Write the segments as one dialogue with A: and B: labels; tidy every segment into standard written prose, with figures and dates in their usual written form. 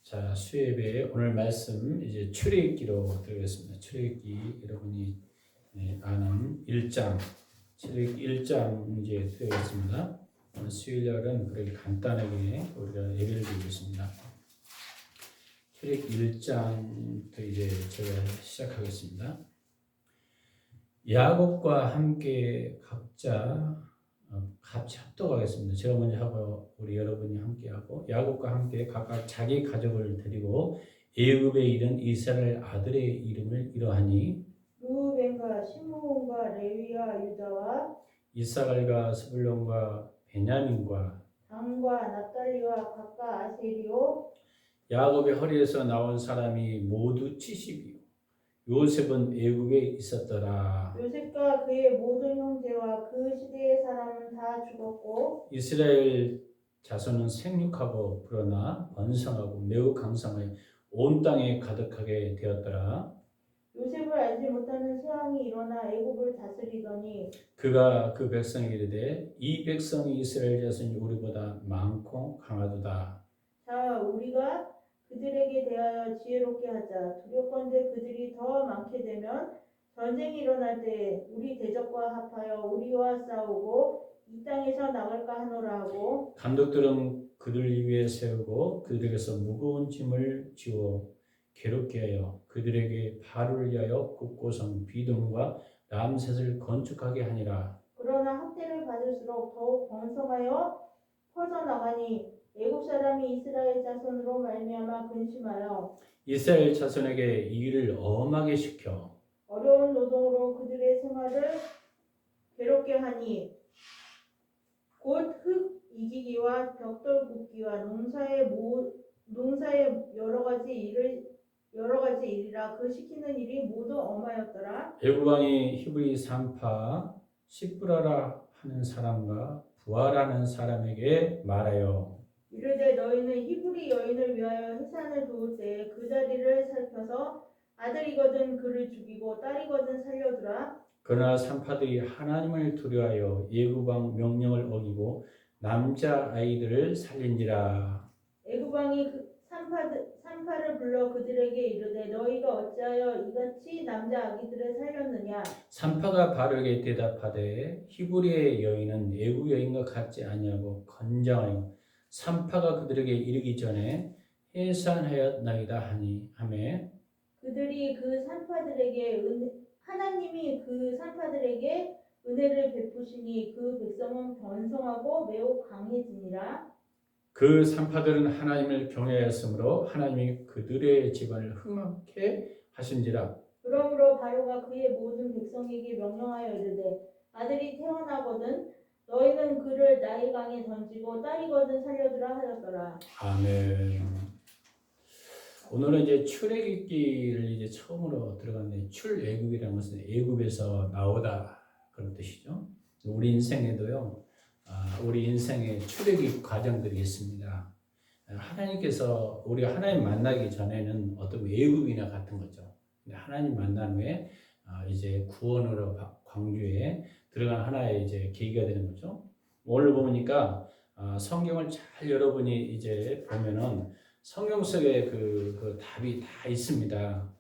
A: 자, 수예배 오늘 말씀 이제 출애굽기로 들어가겠습니다. 출애굽기 여러분이 아는 1장, 출애굽기 1장 이제 들어가겠습니다. 오늘 수요일날은 그렇게 간단하게 우리가 예배를 드리겠습니다. 출애굽기 1장부터 이제 제가 시작하겠습니다. 야곱과 함께 각자 같이 합독하겠습니다. 제가 먼저 하고 우리 여러분이 함께 하고 야곱과 함께 각각 자기 가족을 데리고 애굽에 이른 이스라엘 아들의 이름을 이러하니
B: 루벤과 시므온과 레위와 유다와
A: 이사갈과 스불론과 베냐민과
B: 단과 납달리와 각각 아세리오
A: 야곱의 허리에서 나온 사람이 모두 70이요. 요셉은 애굽에 있었더라.
B: 요셉과 그의 모든 형제와 그 시대의 사람은 다 죽었고
A: 이스라엘 자손은 생육하고 불어나 번성하고 매우 강성하여 온 땅에 가득하게 되었더라.
B: 요셉을 알지 못하는 세왕이 일어나 애굽을 다스리더니
A: 그가 그 백성에게 이르되 이 백성이 이스라엘 자손이 우리보다 많고 강하도다.
B: 자 우리가 그들에게 대하여 지혜롭게 하자. 두렵건대 그들이 더 많게 되면 전쟁이 일어날 때 우리 대적과 합하여 우리와 싸우고 이 땅에서 나갈까 하노라 하고
A: 감독들은 그들 위에 세우고 그들에게서 무거운 짐을 지워 괴롭게 하여 그들에게 발을 위하여 국고성 비돔과 람셋을 건축하게 하니라.
B: 그러나 학대를 받을수록 더욱 번성하여 퍼져나가니 애국 사람이 이스라엘 자손으로 말미암아 근심하여
A: 이스라엘 자손에게 이 일을 엄하게 시켜
B: 어려운 노동으로 그들의 생활을 괴롭게 하니 곧 흙 이기기와 벽돌 굽기와 농사의 여러 가지 일이라 그 시키는 일이 모두 엄하였더라.
A: 애굽 왕이 히브리 산파 시브라라 하는 사람과 부하라는 사람에게 말하여
B: 이르되 너희는 히브리 여인을 위하여 해산을 도울 때 그 자리를 살펴서 아들이거든 그를 죽이고 딸이거든 살려두라.
A: 그러나 산파들이 하나님을 두려워하여 애굽 왕 명령을 어기고 남자 아이들을 살린지라.
B: 애굽 왕이 산파를 불러 그들에게 이르되 너희가 어찌하여 이같이 남자 아기들을 살렸느냐.
A: 산파가 바로에게 대답하되 히브리의 여인은 애굽 여인과 같지 아니하고 건장하여 산파가 그들에게 이르기 전에 해산하였나이다 하니 하매
B: 그들이 그 산파들에게 하나님이 그 산파들에게 은혜를 베푸시니 그 백성은 번성하고 매우 강해지니라.
A: 그 산파들은 하나님을 경외하였으므로 하나님이 그들의 집안을 흠없게 하신지라.
B: 그러므로 바로가 그의 모든 백성에게 명령하여 이르되 아들이 태어나거든 너희는 그를 나일강에 던지고 딸이거든 살려두라 하였더라.
A: 아멘. 오늘은 이제 출애굽기를 이제 처음으로 들어갔는데 출애굽이라는 것은 애굽에서 나오다 그런 뜻이죠. 우리 인생에도요. 우리 인생에 출애굽 과정들이 있습니다. 하나님께서 우리가 하나님 만나기 전에는 어떤 애굽이나 같은 거죠. 근데 하나님 만난 후에 이제 구원으로 광주에 들어간 하나의 이제 계기가 되는 거죠. 오늘 보니까 성경을 잘 여러분이 이제 보면은 성경 속에 그 답이 다 있습니다.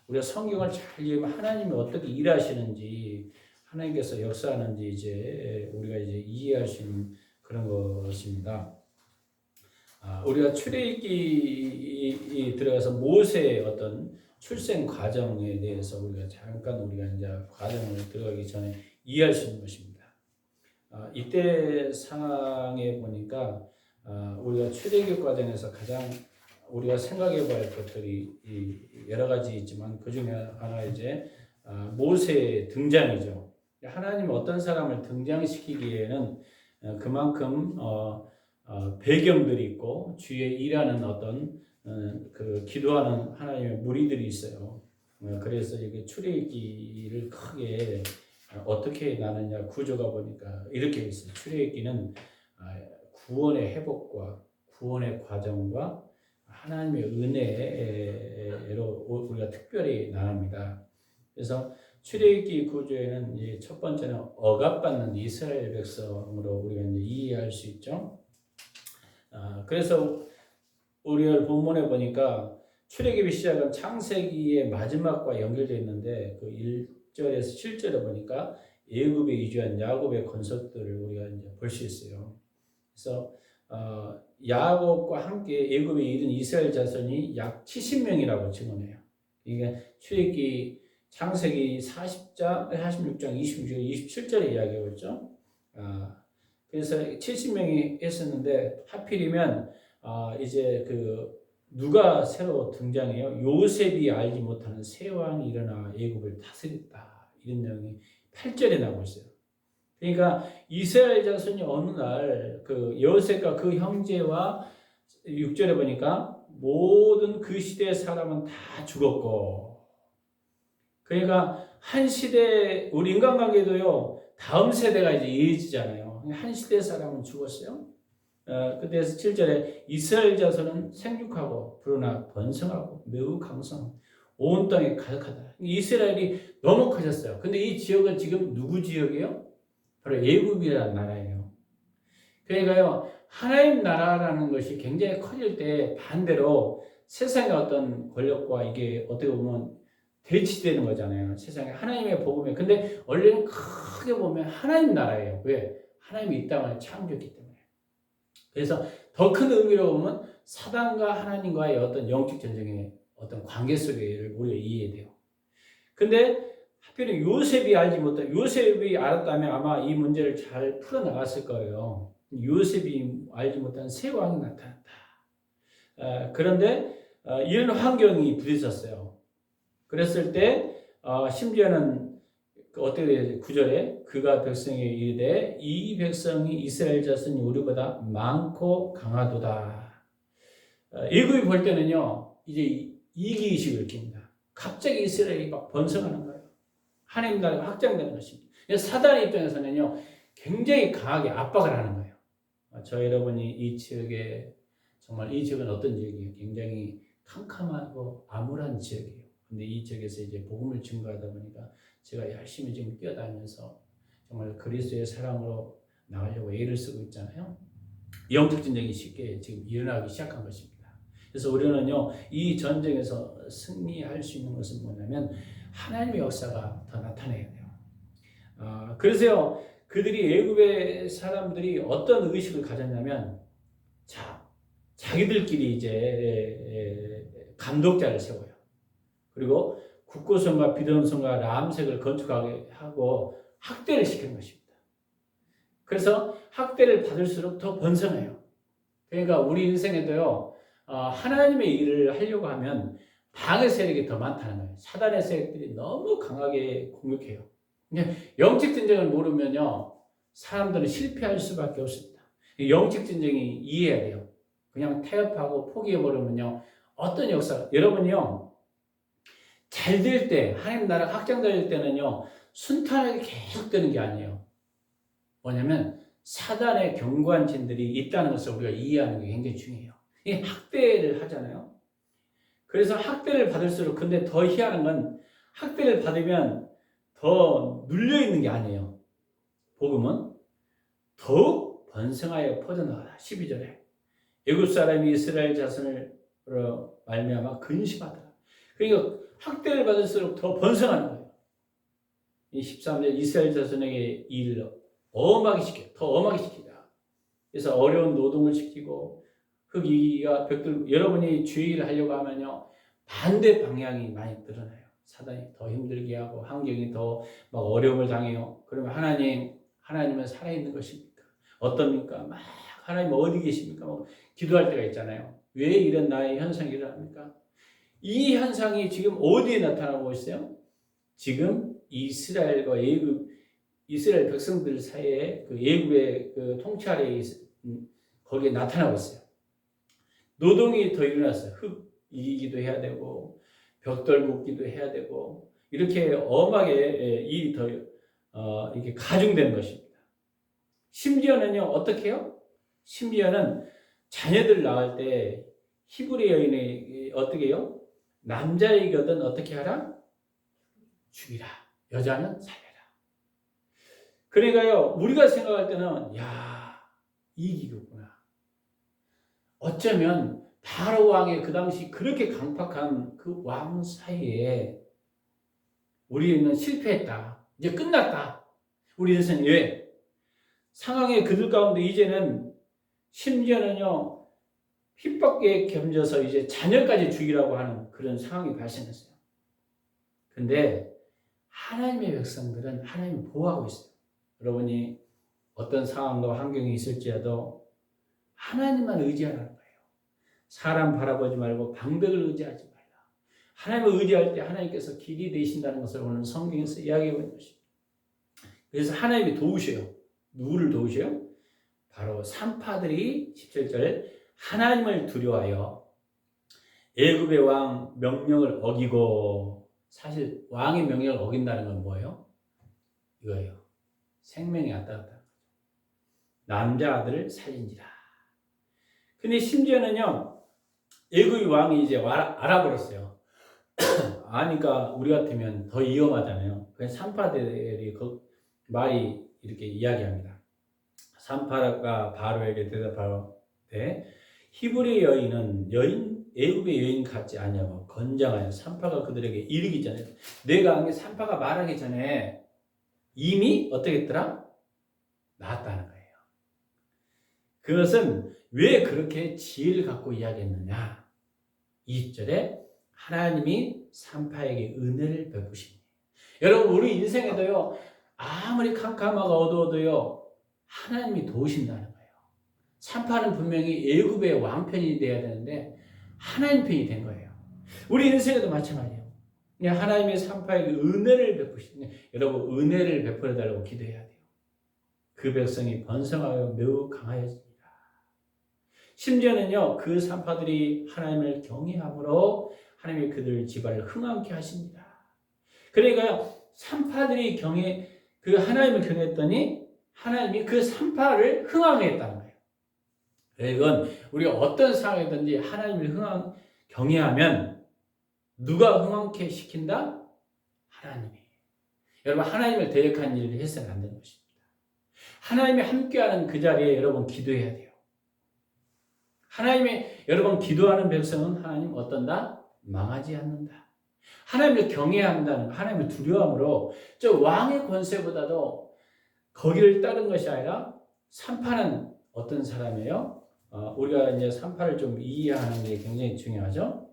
A: 우리가 성경을 잘 읽으면 하나님이 어떻게 일하시는지, 하나님께서 역사하는지 이제 우리가 이제 이해할 수 있는 그런 것입니다. 우리가 출애굽기 들어가서 모세의 어떤 출생 과정에 대해서 우리가 잠깐 우리가 이제 과정을 들어가기 전에 이해할 수 있는 것입니다. 이때 상황에 보니까 우리가 출애굽 과정에서 가장 우리가 생각해봐야 할 것들이 여러 가지 있지만 그 중에 하나 이제 모세의 등장이죠. 하나님이 어떤 사람을 등장시키기에는 그만큼 배경들이 있고 주위에 일하는 어떤 그 기도하는 하나님의 무리들이 있어요. 그래서 이게 출애굽기를 크게 어떻게 나느냐 구조가 보니까 이렇게 있어요. 출애굽기는 구원의 회복과 구원의 과정과 하나님의 은혜로 우리가 특별히 나눕니다. 그래서 출애굽기 구조에는 이제 첫 번째는 억압받는 이스라엘 백성으로 우리가 이제 이해할 수 있죠. 그래서 우리 본문에 보니까 출애굽의 시작은 창세기의 마지막과 연결되어 있는데 그 1절에서 7절에 보니까 애굽에 이주한 야곱의 건석들을 우리가 이제 볼 수 있어요. 그래서 야곱과 함께 애굽에 이른 이스라엘 자손이 약 70명이라고 증언해요. 이게 출애굽기 창세기 40장, 46장, 26장, 27절에 이야기하고 있죠. 그래서 70명이 했었는데 하필이면 이제 누가 새로 등장해요. 요셉이 알지 못하는 새 왕이 일어나 애굽을 다스렸다. 이런 내용이 8절에 나오고 있어요. 그러니까 이스라엘 자손이 어느 날 요셉과 그 형제와 6절에 보니까 모든 그 시대의 사람은 다 죽었고, 그러니까 한 시대 우리 인간관계도요 다음 세대가 이제 이어지잖아요. 한 시대 사람은 죽었어요. 그래서 7절에 이스라엘 자손은 생육하고 불어나 번성하고 매우 강성, 온 땅에 가득하다. 이스라엘이 너무 커졌어요. 근데 이 지역은 지금 누구 지역이에요? 바로 애굽이라는 나라예요. 그러니까요, 하나님 나라라는 것이 굉장히 커질 때 반대로 세상의 어떤 권력과 이게 어떻게 보면 대치되는 거잖아요. 세상에 하나님의 복음에. 근데 원래는 크게 보면 하나님 나라예요. 왜? 하나님이 이 땅을 창조했기 때문에. 그래서 더 큰 의미로 보면 사단과 하나님과의 어떤 영적 전쟁의 어떤 관계 속에를 우리가 이해해야 돼요. 근데 하필은 요셉이 알았다면 아마 이 문제를 잘 풀어나갔을 거예요. 요셉이 알지 못한 새 왕이 나타났다. 그런데 이런 환경이 부딪혔어요. 그랬을 때 심지어는 어떻게 돼요? 9절에 그가 백성에게 이르되 이 백성이 이스라엘 자손이 우리보다 많고 강하도다. 애굽이 볼 때는요 이제 이기의식을 느낍니다. 갑자기 이스라엘이 막 번성하는 거예요. 하나님 나라가 확장되는 것입니다. 사단의 입장에서는요 굉장히 강하게 압박을 하는 거예요. 저 여러분이 이 지역에 정말 이 지역은 어떤 지역이에요? 굉장히 캄캄하고 암울한 지역이에요. 근데 이 지역에서 이제 복음을 증거하다 보니까 제가 열심히 지금 뛰어다니면서 정말 그리스도의 사랑으로 나가려고 애를 쓰고 있잖아요. 영적 전쟁이 쉽게 지금 일어나기 시작한 것입니다. 그래서 우리는요 이 전쟁에서 승리할 수 있는 것은 뭐냐면 하나님의 역사가 더 나타나야 돼요. 그래서요 그들이 애굽의 사람들이 어떤 의식을 가졌냐면 자기들끼리 이제 감독자를 세워요. 그리고 국고성과 비동성과 람색을 건축하게 하고 학대를 시키는 것입니다. 그래서 학대를 받을수록 더 번성해요. 그러니까 우리 인생에도요 하나님의 일을 하려고 하면 방해 세력이 더 많다는 거예요. 사단의 세력들이 너무 강하게 공격해요. 영적 전쟁을 모르면요 사람들은 실패할 수밖에 없습니다. 영적 전쟁이 이해해야 돼요. 그냥 타협하고 포기해버리면요 어떤 역사, 여러분이요 잘 될 때, 하나님 나라가 확장될 때는요 순탄하게 계속 되는 게 아니에요. 뭐냐면 사단의 견고한 진들이 있다는 것을 우리가 이해하는 게 굉장히 중요해요. 이 학대를 하잖아요. 그래서 학대를 받을수록, 근데 더 희한한 건 학대를 받으면 더 눌려있는 게 아니에요. 복음은 더욱 번성하여 퍼져나가라. 12절에 애굽 사람이 이스라엘 자손으로 말미암아 근심하더라. 그러니까 학대를 받을수록 더 번성하는 거예요. 이 13절 이스라엘 자손에게 일을 엄하게 시켜, 더 엄하게 시키자. 그래서 어려운 노동을 시키고 흑이가 벽들, 여러분이 주의를 하려고 하면요 반대 방향이 많이 드러나요. 사단이 더 힘들게 하고 환경이 더 막 어려움을 당해요. 그러면 하나님은 살아있는 것입니까? 어떻습니까? 막 하나님 어디 계십니까? 막 기도할 때가 있잖아요. 왜 이런 나의 현상이 일어납니까? 이 현상이 지금 어디에 나타나고 있어요? 지금 이스라엘과 이스라엘 백성들 사이에 그 애굽의 그 통찰에 거기에 나타나고 있어요. 노동이 더 일어났어요. 흙 이기기도 해야 되고 벽돌 굽기도 해야 되고 이렇게 엄하게 일이 더 이게 가중되는 것입니다. 심지어는요 어떻게 해요? 심지어는 자녀들 낳을 때 히브리 여인이 어떻게 해요? 남자이거든 어떻게 하라? 죽이라. 여자는 살려라. 그러니까요 우리가 생각할 때는 야 이기겠구나. 어쩌면 바로 왕의 그 당시 그렇게 강팍한 그 왕 사이에 우리는 실패했다. 이제 끝났다. 우리 인생 왜? 상황의 그들 가운데 이제는 심지어는요 핍박에 견뎌서 이제 자녀까지 죽이라고 하는 그런 상황이 발생했어요. 근데 하나님의 백성들은 하나님을 보호하고 있어요. 여러분이 어떤 상황과 환경이 있을지라도 하나님만 의지하라는 거예요. 사람 바라보지 말고 방백을 의지하지 말라. 하나님을 의지할 때 하나님께서 길이 되신다는 것을 오늘 성경에서 이야기하고 있는 것입니다. 그래서 하나님이 도우셔요. 누구를 도우셔요? 바로 산파들이 17절 하나님을 두려워하여 애굽의 왕 명령을 어기고, 사실 왕의 명령을 어긴다는 건 뭐예요? 이거예요. 생명이 왔다 갔다. 남자 아들을 살린지라. 근데 심지어는요 애굽의 왕이 이제 알아버렸어요. 아니까 우리 같으면 더 위험하잖아요. 그래서 산파들이 그 말이 이렇게 이야기합니다. 산파가 바로에게 대답하되 히브리 여인은 애굽의 여인 같지 않냐고 건장하여 산파가 그들에게 이르기 전에, 내가 산파가 말하기 전에 이미 어떻게 했더라? 나았다는 거예요. 그것은 왜 그렇게 지혜를 갖고 이야기했느냐? 20절에 하나님이 산파에게 은혜를 베푸시니. 여러분 우리 인생에도요 아무리 캄캄하고 어두워도요 하나님이 도우신다는 거예요. 산파는 분명히 애굽의 왕편이 돼야 되는데 하나님 편이 된 거예요. 우리 인생에도 마찬가지예요. 하나님의 산파에게 은혜를 베푸시니, 여러분 은혜를 베풀어 달라고 기도해야 돼요. 그 백성이 번성하여 매우 강하여집니다. 심지어는요 그 산파들이 하나님을 경외함으로 하나님이 그들 집안을 흥왕케 하십니다. 그러니까 산파들이 그 하나님을 경외했더니 하나님이 그 산파를 흥왕했다는 거예요. 이건 우리가 어떤 상황이든지 하나님을 경외하면 누가 흥왕케 시킨다? 하나님이. 여러분 하나님을 대적한 일을 해서는 안 되는 것입니다. 하나님이 함께하는 그 자리에 여러분 기도해야 돼요. 하나님의 여러분 기도하는 백성은 하나님 어떤다? 망하지 않는다. 하나님을 경외한다는, 하나님을 두려움으로 저 왕의 권세보다도 거기를 따른 것이 아니라, 산파는 어떤 사람이에요? 우리가 이제 산파를 좀 이해하는 게 굉장히 중요하죠.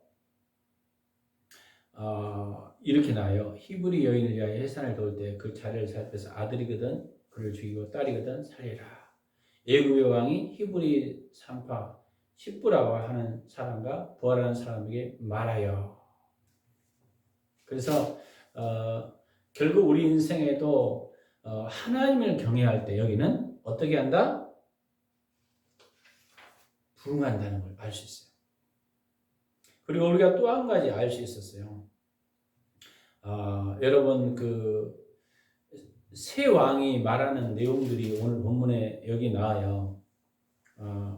A: 이렇게 나와요. 히브리 여인을 위하여 해산을 도울 때 그 자리를 살펴서 아들이거든 그를 죽이고 딸이거든 살리라. 애굽의 왕이 히브리 산파 십부라고 하는 사람과 부하라는 사람에게 말하여. 그래서 결국 우리 인생에도 하나님을 경외할 때 여기는 어떻게 한다? 부응한다는 걸 알 수 있어요. 그리고 우리가 또 한 가지 알 수 있었어요. 여러분 그 세 왕이 말하는 내용들이 오늘 본문에 여기 나와요.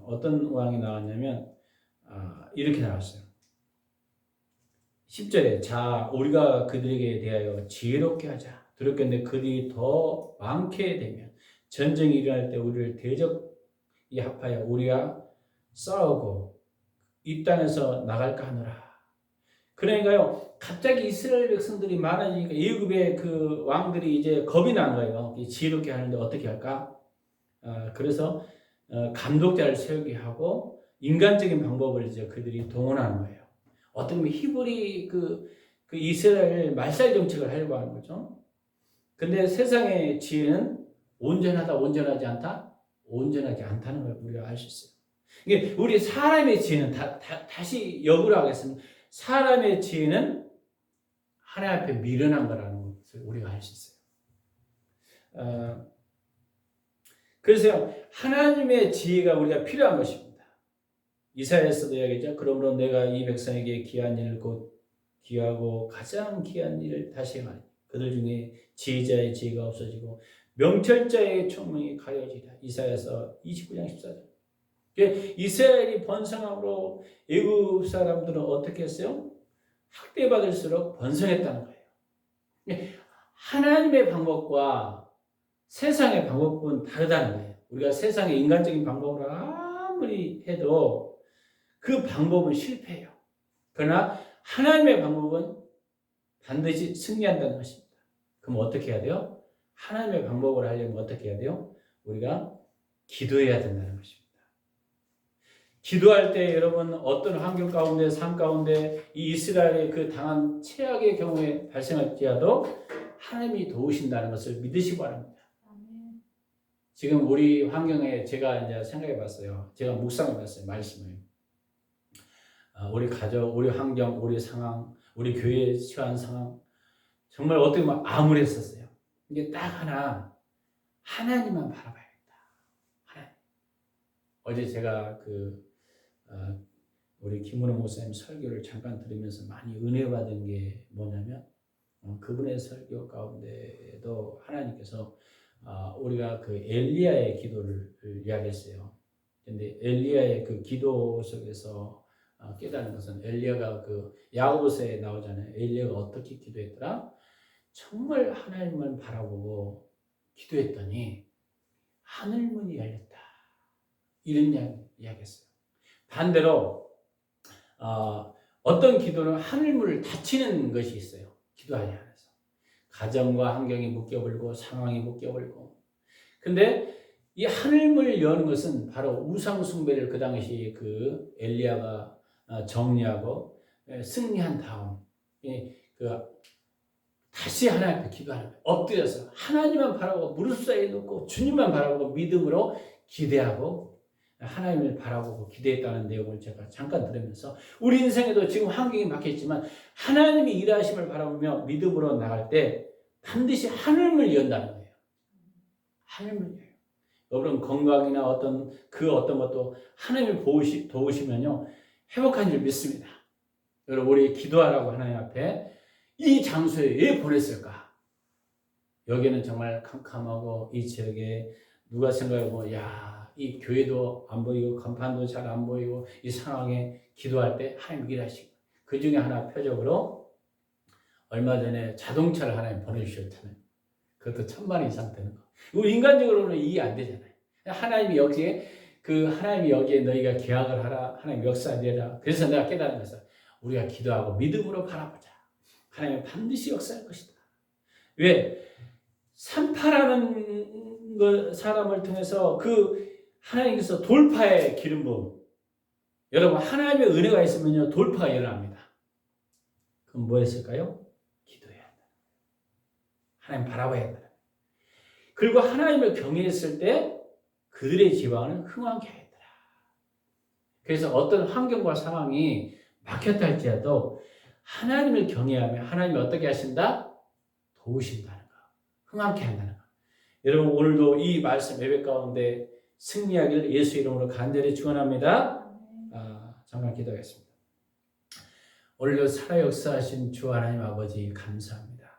A: 어떤 왕이 나왔냐면 이렇게 나왔어요. 10절에 자 우리가 그들에게 대하여 지혜롭게 하자. 두렵겠는데 그들이 더 많게 되면 전쟁이 일어날 때 우리를 대적이 합하여 우리와 싸우고 이 땅에서 나갈까 하노라. 그러니까요 갑자기 이스라엘 백성들이 많아지니까 애굽의 그 왕들이 이제 겁이 난 거예요. 지혜롭게 하는데 어떻게 할까? 그래서 감독자를 세우게 하고 인간적인 방법을 이제 그들이 동원하는 거예요. 어떤 면 히브리 그 이스라엘 말살 정책을 하려고 하는 거죠. 근데 세상의 지혜는 온전하다, 온전하지 않다, 온전하지 않다는 걸 우리가 알 수 있어요. 이게 우리 사람의 지혜는 다시 역으로 하겠습니다. 사람의 지혜는 하나님 앞에 미련한 거라는 것을 우리가 알 수 있어요. 그래서 하나님의 지혜가 우리가 필요한 것입니다. 이사야에서도 이야기했죠. 그러므로 내가 이 백성에게 귀한 일을 곧 귀하고 가장 귀한 일을 다시 행하리. 그들 중에 지혜자의 지혜가 없어지고 명철자의 총명이 가려지리라. 이사야서 29장 14절. 이스라엘이 번성함으로 애굽 사람들은 어떻게 했어요? 학대받을수록 번성했다는 거예요. 하나님의 방법과 세상의 방법은 다르다는 거예요. 우리가 세상의 인간적인 방법으로 아무리 해도 그 방법은 실패해요. 그러나 하나님의 방법은 반드시 승리한다는 것입니다. 그럼 어떻게 해야 돼요? 하나님의 방법을 하려면 어떻게 해야 돼요? 우리가 기도해야 된다는 것입니다. 기도할 때 여러분 어떤 환경 가운데 삶 가운데 이 이스라엘의 그 당한 최악의 경우에 발생할지라도 하나님이 도우신다는 것을 믿으시기 바랍니다. 지금 우리 환경에 제가 이제 생각해 봤어요. 제가 묵상해 봤어요. 말씀을. 우리 가족, 우리 환경, 우리 상황, 우리 교회에 처한 상황 정말 어떻게 보면 암울했었어요. 이게 딱 하나님만 바라봐야겠다. 하나님. 어제 제가 우리 김은호 목사님 설교를 잠깐 들으면서 많이 은혜 받은 게 뭐냐면 그분의 설교 가운데도 하나님께서 우리가 그 엘리야의 기도를 이야기했어요. 근데 엘리야의 그 기도 속에서 깨달은 것은 엘리야가 그 야고보서에 나오잖아요. 엘리야가 어떻게 기도했더라? 정말 하나님을 바라보고 기도했더니 하늘문이 열렸다. 이런 이야기했어요. 반대로 어떤 기도는 하늘문을 닫히는 것이 있어요. 기도하지 않아서. 가정과 환경이 묶여버리고 상황이 묶여버리고. 근데 이 하늘문을 여는 것은 바로 우상 숭배를 그 당시 그 엘리야가 정리하고 승리한 다음 다시 하나님 앞에 기도하는 거예요. 엎드려서 하나님만 바라보고 무릎 사이에 놓고 주님만 바라보고 믿음으로 기대하고 하나님을 바라보고 기대했다는 내용을 제가 잠깐 들으면서 우리 인생에도 지금 환경이 막혔지만 하나님이 일하심을 바라보며 믿음으로 나갈 때 반드시 하늘문을 연다는 거예요. 하늘문을 열어요. 여러분 건강이나 어떤 것도 하나님이 도우시면요 회복한 줄 믿습니다. 여러분 우리 기도하라고 하나님 앞에 이 장소에 왜 보냈을까? 여기는 정말 캄캄하고 이 지역에 누가 생각하고 이 교회도 안 보이고 간판도 잘 안 보이고 이 상황에 기도할 때 하나님 일하시고 그 중에 하나 표적으로 얼마 전에 자동차를 하나님 보내주셨잖아요. 그것도 1000만 이상 되는 거. 이거 인간적으로는 이해 안 되잖아요. 하나님이 여기에 너희가 계약을 하라. 하나님 역사되라. 그래서 내가 깨달은 것은 우리가 기도하고 믿음으로 바라보자. 하나님은 반드시 역사할 것이다. 왜? 산파라는 사람을 통해서 하나님께서 돌파의 기름 부음. 여러분 하나님의 은혜가 있으면요 돌파가 일어납니다. 그럼 뭐 했을까요? 기도해야 한다. 하나님 바라봐야 한다. 그리고 하나님을 경외했을 때 그들의 지방은 흥왕케 하였더라. 그래서 어떤 환경과 상황이 막혔다 할지라도 하나님을 경외하며 하나님이 어떻게 하신다? 도우신다는 거. 흥왕케 한다는 거. 여러분 오늘도 이 말씀 예배 가운데 승리하기를 예수 이름으로 간절히 축원합니다. 잠깐 기도하겠습니다. 오늘도 살아 역사하신 주 하나님 아버지 감사합니다.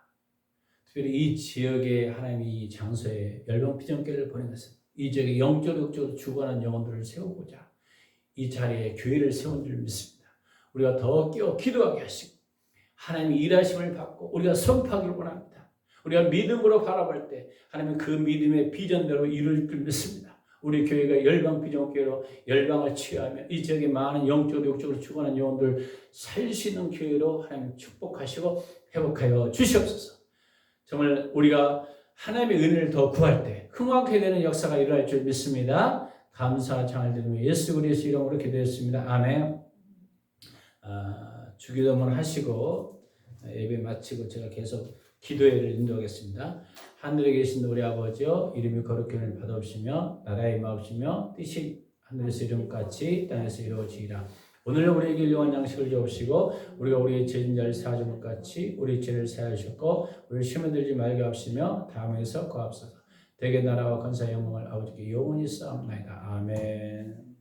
A: 특별히 이 지역에 하나님이 이 장소에 열방피정교회를 보낸 것은 이 지역에 영적으로 죽어가는 영혼들을 세우고자 이 자리에 교회를 세운 줄 믿습니다. 우리가 더 끼어 기도하게 하시고 하나님이 일하심을 받고 우리가 선포하기를 원합니다. 우리가 믿음으로 바라볼 때 하나님은 그 믿음의 비전대로 이룰 줄 믿습니다. 우리 교회가 열방피정교회로 열방을 취하며 이 지역에 많은 영적으로 육적으로 죽어가는 영혼들 살릴 수 있는 교회로 하나님 축복하시고 회복하여 주시옵소서. 정말 우리가 하나님의 은혜를 더 구할 때 흥왕케 되는 역사가 일어날 줄 믿습니다. 감사 장을 드리며 예수 그리스도 이름으로 기도했습니다. 아멘. 주기도문 하시고 예배 마치고 제가 계속 기도회를 인도하겠습니다. 하늘에 계신 우리 아버지여 이름이 거룩함을 받아오시며 나라의 임하옵시며 뜻이 하늘에서 이름같이 땅에서 이루어지이라. 오늘은 우리에게 일용할 양식을 주옵시고 우리가 우리의 죄진 자를 사하신 것 같이 우리 죄를 사하셨고 우리를 시험에 들지 말게 하시며 다음에서 거합소서. 대개 나라와 권세 영광을 아버지께 영원히 쌓옵나이다. 아멘.